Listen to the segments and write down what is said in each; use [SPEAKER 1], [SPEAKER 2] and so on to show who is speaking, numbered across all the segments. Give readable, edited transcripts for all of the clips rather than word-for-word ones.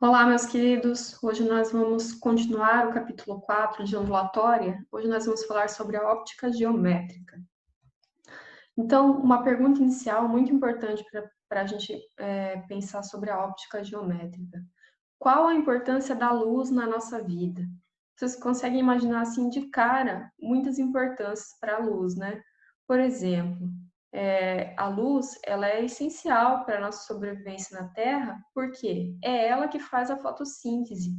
[SPEAKER 1] Olá, meus queridos. Hoje nós vamos continuar o capítulo 4 de ondulatória. Hoje nós vamos falar sobre a óptica geométrica. Então, uma pergunta inicial muito importante para a gente pensar sobre a óptica geométrica. Qual a importância da luz na nossa vida? Vocês conseguem imaginar assim de cara muitas importâncias para a luz, né? Por exemplo, a luz ela é essencial para a nossa sobrevivência na Terra, porque é ela que faz a fotossíntese.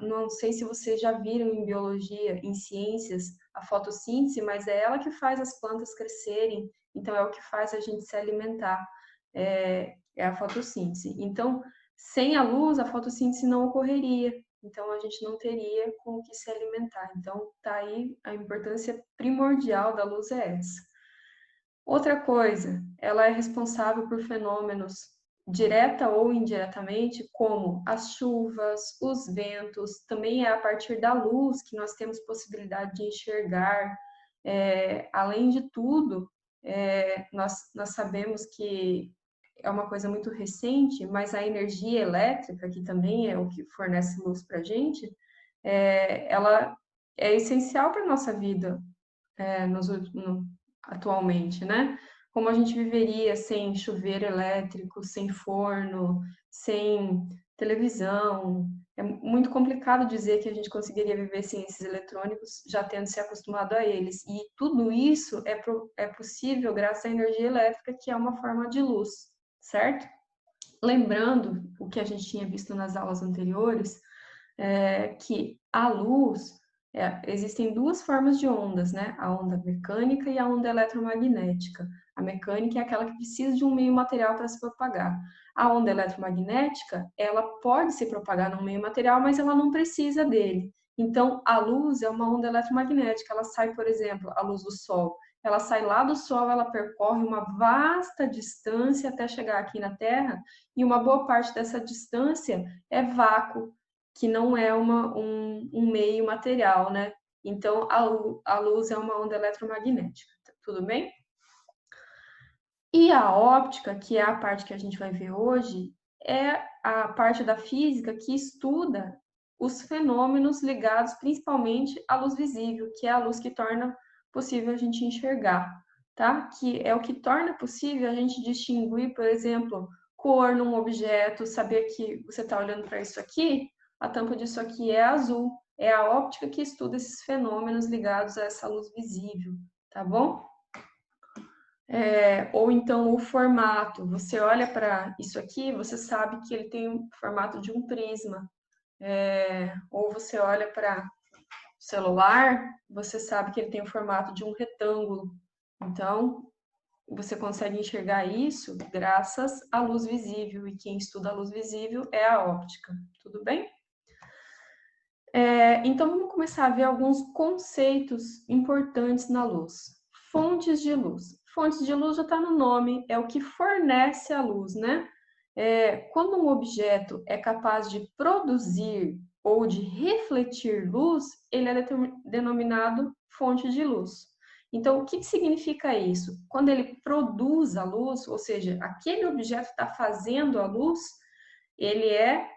[SPEAKER 1] Não sei se vocês já viram em biologia, em ciências, a fotossíntese, mas é ela que faz as plantas crescerem, então é o que faz a gente se alimentar, é a fotossíntese. Então, sem a luz, a fotossíntese não ocorreria, então a gente não teria com o que se alimentar. Então, tá aí a importância primordial da luz é essa. Outra coisa, ela é responsável por fenômenos direta ou indiretamente, como as chuvas, os ventos, também é a partir da luz que nós temos possibilidade de enxergar. Além de tudo, nós sabemos que é uma coisa muito recente, mas a energia elétrica, que também é o que fornece luz para a gente, ela é essencial para a nossa vida atualmente, né? Como a gente viveria sem chuveiro elétrico, sem forno, sem televisão? É muito complicado dizer que a gente conseguiria viver sem esses eletrônicos, já tendo se acostumado a eles. E tudo isso é possível graças à energia elétrica, que é uma forma de luz, certo? Lembrando o que a gente tinha visto nas aulas anteriores, que a luz, existem duas formas de ondas, né? A onda mecânica e a onda eletromagnética. A mecânica é aquela que precisa de um meio material para se propagar. A onda eletromagnética, ela pode se propagar num meio material, mas ela não precisa dele. Então, a luz é uma onda eletromagnética. Ela sai, por exemplo, a luz do Sol. Ela sai lá do Sol, ela percorre uma vasta distância até chegar aqui na Terra, e uma boa parte dessa distância é vácuo, que não é um meio material, né? Então, a luz é uma onda eletromagnética, tudo bem? E a óptica, que é a parte que a gente vai ver hoje, é a parte da física que estuda os fenômenos ligados principalmente à luz visível, que é a luz que torna possível a gente enxergar, tá? Que é o que torna possível a gente distinguir, por exemplo, cor num objeto, saber que você está olhando para isso aqui, a tampa disso aqui é azul. É a óptica que estuda esses fenômenos ligados a essa luz visível, tá bom? Ou então o formato. Você olha para isso aqui, você sabe que ele tem o formato de um prisma. Ou você olha para o celular, você sabe que ele tem o formato de um retângulo. Então, você consegue enxergar isso graças à luz visível. E quem estuda a luz visível é a óptica. Tudo bem? Então, vamos começar a ver alguns conceitos importantes na luz. Fontes de luz. Fontes de luz já está no nome, é o que fornece a luz, né? Quando um objeto é capaz de produzir ou de refletir luz, ele é denominado fonte de luz. Então, o que significa isso? Quando ele produz a luz, ou seja, aquele objeto está fazendo a luz, ele é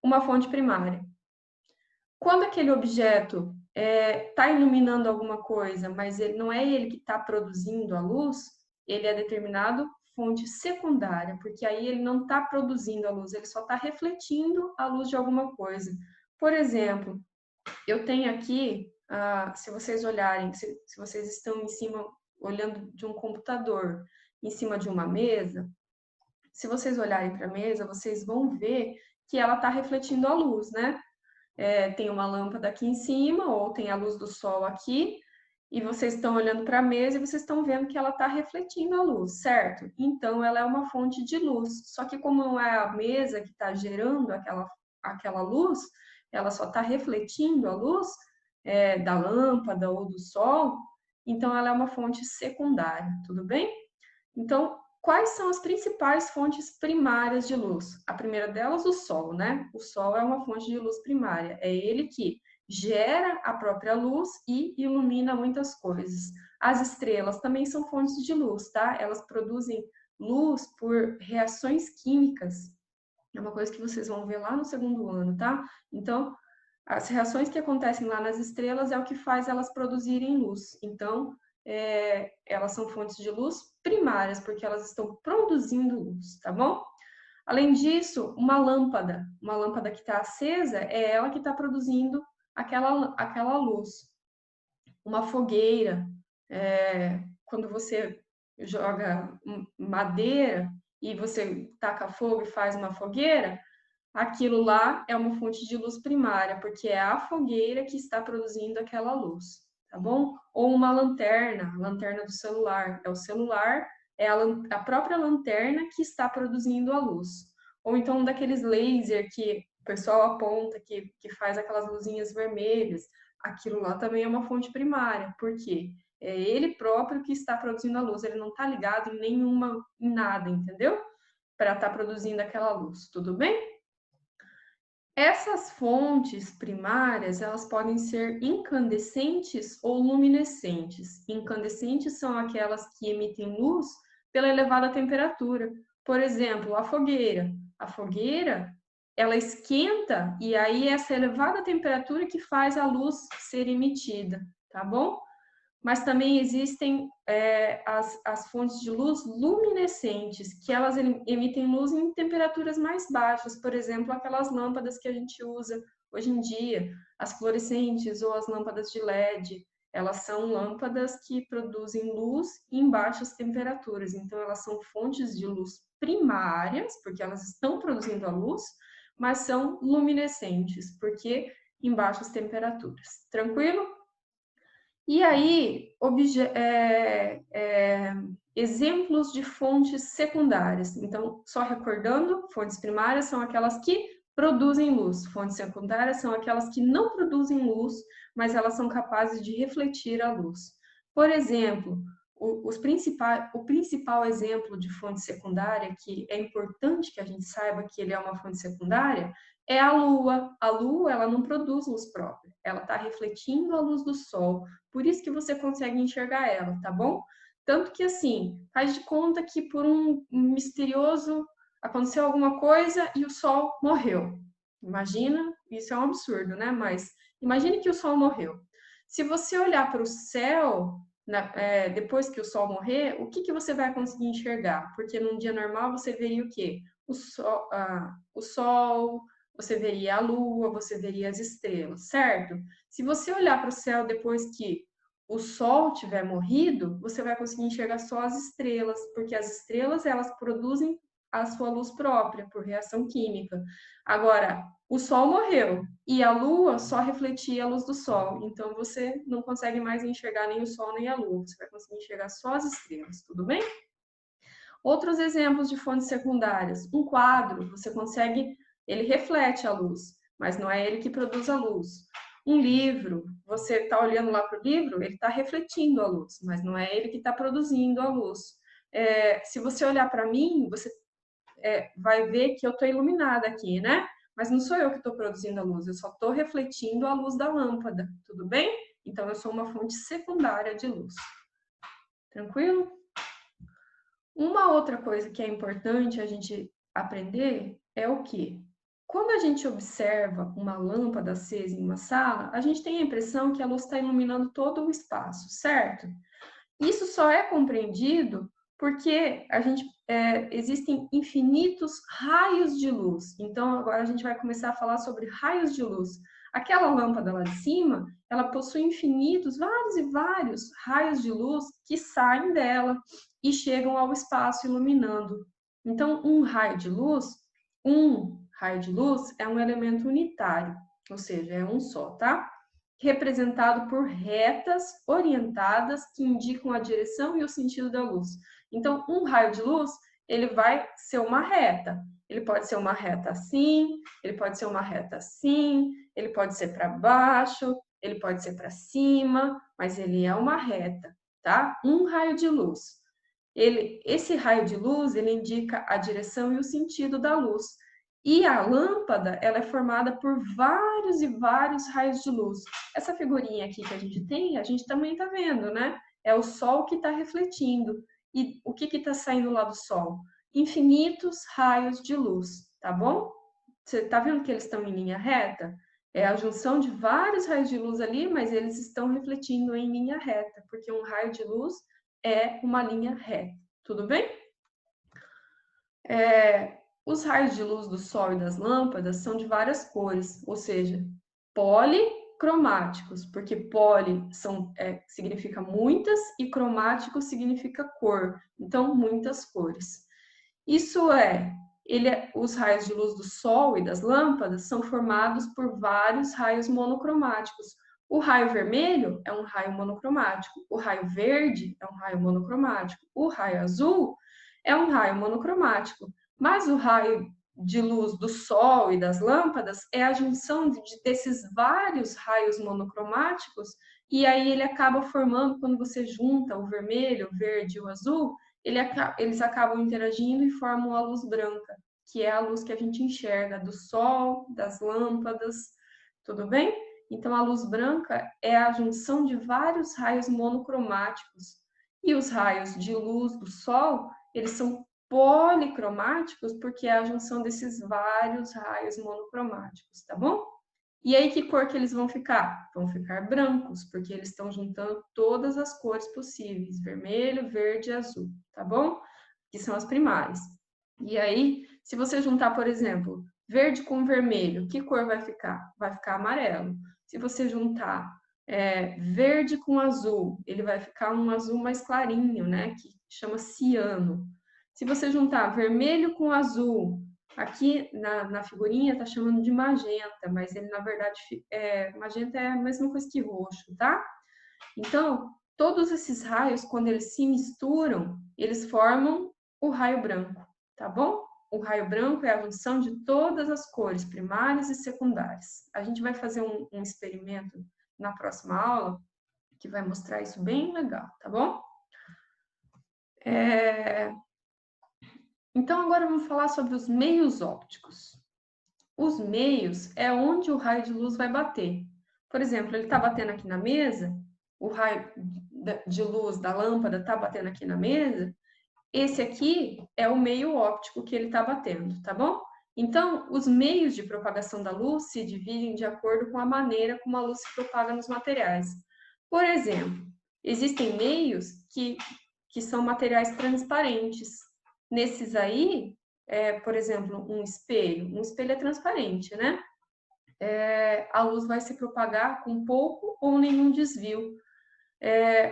[SPEAKER 1] uma fonte primária. Quando aquele objeto está iluminando alguma coisa, mas não é ele que está produzindo a luz, ele é determinado fonte secundária, porque aí ele não está produzindo a luz, ele só está refletindo a luz de alguma coisa. Por exemplo, eu tenho aqui, se vocês olharem, se vocês estão em cima, olhando de um computador, em cima de uma mesa, se vocês olharem para a mesa, vocês vão ver que ela está refletindo a luz, né? Tem uma lâmpada aqui em cima, ou tem a luz do sol aqui, e vocês estão olhando para a mesa e vocês estão vendo que ela está refletindo a luz, certo? Então, ela é uma fonte de luz. Só que como não é a mesa que está gerando aquela luz, ela só está refletindo a luz da lâmpada ou do sol, então ela é uma fonte secundária, tudo bem? Então, quais são as principais fontes primárias de luz? A primeira delas, o Sol, né? O Sol é uma fonte de luz primária. É ele que gera a própria luz e ilumina muitas coisas. As estrelas também são fontes de luz, tá? Elas produzem luz por reações químicas. É uma coisa que vocês vão ver lá no segundo ano, tá? Então, as reações que acontecem lá nas estrelas é o que faz elas produzirem luz. Então, elas são fontes de luz primárias, porque elas estão produzindo luz, tá bom? Além disso, uma lâmpada que está acesa, é ela que está produzindo aquela luz. Uma fogueira, quando você joga madeira e você taca fogo e faz uma fogueira, aquilo lá é uma fonte de luz primária, porque é a fogueira que está produzindo aquela luz, tá bom? Ou uma lanterna, lanterna do celular. É o celular, é a própria lanterna que está produzindo a luz. Ou então um daqueles laser que o pessoal aponta, que faz aquelas luzinhas vermelhas. Aquilo lá também é uma fonte primária, porque é ele próprio que está produzindo a luz, ele não está ligado em nada, entendeu? Para estar produzindo aquela luz, tudo bem? Essas fontes primárias, elas podem ser incandescentes ou luminescentes. Incandescentes são aquelas que emitem luz pela elevada temperatura. Por exemplo, a fogueira. A fogueira, ela esquenta e aí essa elevada temperatura que faz a luz ser emitida, tá bom? Mas também existem as fontes de luz luminescentes, que elas emitem luz em temperaturas mais baixas, por exemplo, aquelas lâmpadas que a gente usa hoje em dia, as fluorescentes ou as lâmpadas de LED, elas são lâmpadas que produzem luz em baixas temperaturas, então elas são fontes de luz primárias, porque elas estão produzindo a luz, mas são luminescentes, porque em baixas temperaturas. Tranquilo? E aí, exemplos de fontes secundárias. Então, só recordando, fontes primárias são aquelas que produzem luz, fontes secundárias são aquelas que não produzem luz, mas elas são capazes de refletir a luz. Por exemplo, o principal exemplo de fonte secundária, que é importante que a gente saiba que ele é uma fonte secundária, é a Lua. A Lua, ela não produz luz própria, ela está refletindo a luz do Sol, por isso que você consegue enxergar ela, tá bom? Tanto que assim, faz de conta que por um misterioso aconteceu alguma coisa e o Sol morreu. Imagina, isso é um absurdo, né? Mas imagine que o Sol morreu. Se você olhar para o céu, depois que o Sol morrer, o que você vai conseguir enxergar? Porque num dia normal você veria o quê? O Sol, você veria a Lua, você veria as estrelas, certo? Se você olhar para o céu depois que o Sol tiver morrido, você vai conseguir enxergar só as estrelas, porque as estrelas elas produzem a sua luz própria por reação química. Agora, o Sol morreu e a Lua só refletia a luz do Sol, então você não consegue mais enxergar nem o Sol nem a Lua, você vai conseguir enxergar só as estrelas, tudo bem? Outros exemplos de fontes secundárias. Um quadro, você consegue, ele reflete a luz, mas não é ele que produz a luz. Um livro, você está olhando lá para o livro, ele está refletindo a luz, mas não é ele que está produzindo a luz. Se você olhar para mim, você vai ver que eu estou iluminada aqui, né? Mas não sou eu que estou produzindo a luz, eu só estou refletindo a luz da lâmpada, tudo bem? Então, eu sou uma fonte secundária de luz. Tranquilo? Uma outra coisa que é importante a gente aprender é o que? Quando a gente observa uma lâmpada acesa em uma sala, a gente tem a impressão que a luz está iluminando todo o espaço, certo? Isso só é compreendido porque existem infinitos raios de luz. Então, agora a gente vai começar a falar sobre raios de luz. Aquela lâmpada lá de cima, ela possui infinitos, vários e vários raios de luz que saem dela e chegam ao espaço iluminando. Então, um raio de luz é um elemento unitário, ou seja, é um só, tá? Representado por retas orientadas que indicam a direção e o sentido da luz. Então, um raio de luz, ele vai ser uma reta. Ele pode ser uma reta assim, ele pode ser uma reta assim, ele pode ser para baixo, ele pode ser para cima, mas ele é uma reta, tá? Um raio de luz. Esse raio de luz, ele indica a direção e o sentido da luz. E a lâmpada, ela é formada por vários e vários raios de luz. Essa figurinha aqui que a gente também está vendo, né? É o sol que está refletindo. E o que está saindo lá do sol? Infinitos raios de luz. tá bom? Você tá vendo que eles estão em linha reta? É a junção de vários raios de luz ali, mas eles estão refletindo em linha reta, porque um raio de luz é uma linha reta, tudo bem? Os raios de luz do Sol e das lâmpadas são de várias cores, ou seja, policromáticos, porque significa muitas e cromático significa cor, então muitas cores. Isso os raios de luz do Sol e das lâmpadas são formados por vários raios monocromáticos. O raio vermelho é um raio monocromático, o raio verde é um raio monocromático, o raio azul é um raio monocromático, mas o raio de luz do Sol e das lâmpadas é a junção desses vários raios monocromáticos, e aí ele acaba formando, quando você junta o vermelho, o verde e o azul, eles acabam interagindo e formam a luz branca, que é a luz que a gente enxerga do Sol, das lâmpadas, tudo bem? Então, a luz branca é a junção de vários raios monocromáticos. E os raios de luz do Sol, eles são policromáticos porque é a junção desses vários raios monocromáticos, tá bom? E aí, que cor que eles vão ficar? Vão ficar brancos, porque eles estão juntando todas as cores possíveis, vermelho, verde e azul, tá bom? Que são as primárias. E aí, se você juntar, por exemplo, verde com vermelho, que cor vai ficar? Vai ficar amarelo. Se você juntar verde com azul, ele vai ficar um azul mais clarinho, né? Que chama ciano. Se você juntar vermelho com azul, aqui na figurinha tá chamando de magenta, mas ele na verdade magenta é a mesma coisa que roxo, tá? Então, todos esses raios, quando eles se misturam, eles formam o raio branco, tá bom? O raio branco é a junção de todas as cores primárias e secundárias. A gente vai fazer um experimento na próxima aula que vai mostrar isso bem legal, tá bom? Então, agora vamos falar sobre os meios ópticos. Os meios é onde o raio de luz vai bater. Por exemplo, ele está batendo aqui na mesa, o raio de luz da lâmpada está batendo aqui na mesa, esse aqui é o meio óptico que ele está batendo, tá bom? Então, os meios de propagação da luz se dividem de acordo com a maneira como a luz se propaga nos materiais. Por exemplo, existem meios que são materiais transparentes. Nesses aí, por exemplo, um espelho é transparente, né? A luz vai se propagar com pouco ou nenhum desvio.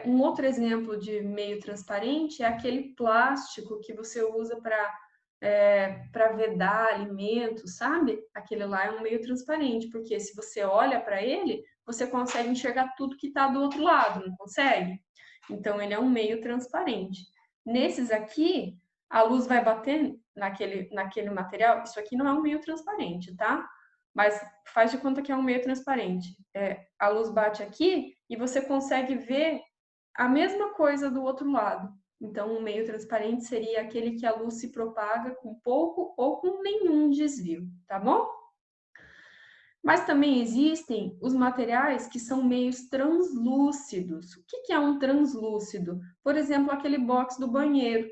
[SPEAKER 1] Um outro exemplo de meio transparente é aquele plástico que você usa para vedar alimentos, sabe? Aquele lá é um meio transparente, porque se você olha para ele, você consegue enxergar tudo que está do outro lado, não consegue? Então, ele é um meio transparente. Nesses aqui, a luz vai bater naquele material. Isso aqui não é um meio transparente, tá? Mas faz de conta que é um meio transparente. A luz bate aqui e você consegue ver a mesma coisa do outro lado. Então, um meio transparente seria aquele que a luz se propaga com pouco ou com nenhum desvio, tá bom? Mas também existem os materiais que são meios translúcidos. O que é um translúcido? Por exemplo, aquele box do banheiro.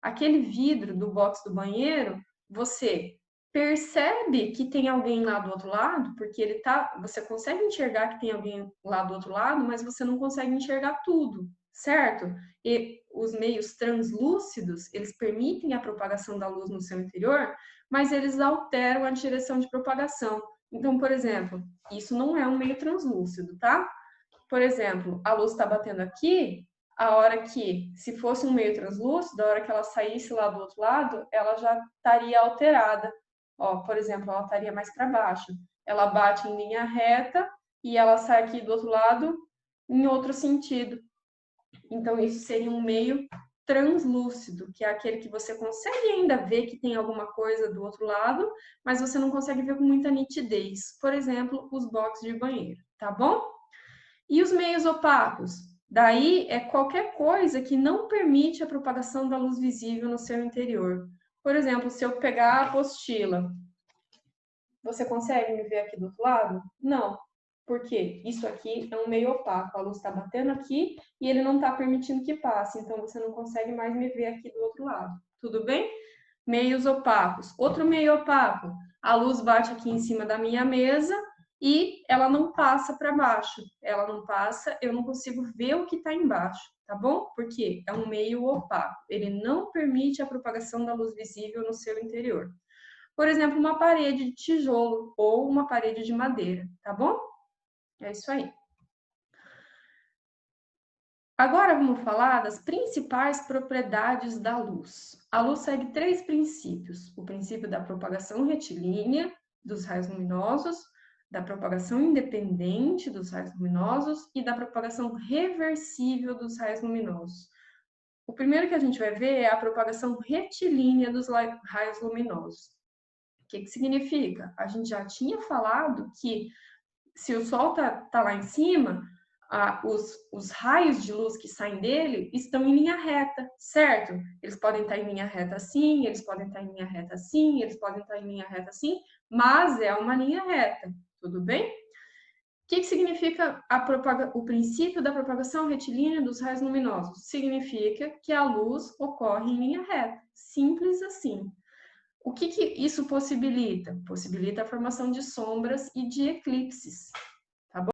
[SPEAKER 1] Aquele vidro do box do banheiro, você percebe que tem alguém lá do outro lado, porque você consegue enxergar que tem alguém lá do outro lado, mas você não consegue enxergar tudo, certo? E os meios translúcidos, eles permitem a propagação da luz no seu interior, mas eles alteram a direção de propagação. Então, por exemplo, isso não é um meio translúcido, tá? Por exemplo, a luz está batendo aqui, a hora que, se fosse um meio translúcido, a hora que ela saísse lá do outro lado, ela já estaria alterada. Ó, por exemplo, ela estaria mais para baixo. Ela bate em linha reta e ela sai aqui do outro lado em outro sentido. Então, isso seria um meio translúcido, que é aquele que você consegue ainda ver que tem alguma coisa do outro lado, mas você não consegue ver com muita nitidez. Por exemplo, os boxes de banheiro, tá bom? E os meios opacos? Daí é qualquer coisa que não permite a propagação da luz visível no seu interior. Por exemplo, se eu pegar a apostila, você consegue me ver aqui do outro lado? Não. Por quê? Isso aqui é um meio opaco. A luz está batendo aqui e ele não está permitindo que passe. Então, você não consegue mais me ver aqui do outro lado. Tudo bem? Meios opacos. Outro meio opaco. A luz bate aqui em cima da minha mesa e ela não passa para baixo. Ela não passa, eu não consigo ver o que está embaixo, tá bom? Porque é um meio opaco. Ele não permite a propagação da luz visível no seu interior. Por exemplo, uma parede de tijolo ou uma parede de madeira, tá bom? É isso aí. Agora vamos falar das principais propriedades da luz. A luz segue 3 princípios: o princípio da propagação retilínea dos raios luminosos, da propagação independente dos raios luminosos e da propagação reversível dos raios luminosos. O primeiro que a gente vai ver é a propagação retilínea dos raios luminosos. O que significa? A gente já tinha falado que se o Sol tá lá em cima, os raios de luz que saem dele estão em linha reta, certo? Eles podem estar em linha reta assim, eles podem estar em linha reta assim, eles podem estar em linha reta assim, mas é uma linha reta, tudo bem? O que significa o princípio da propagação retilínea dos raios luminosos? Significa que a luz ocorre em linha reta, simples assim. O que isso possibilita? Possibilita a formação de sombras e de eclipses.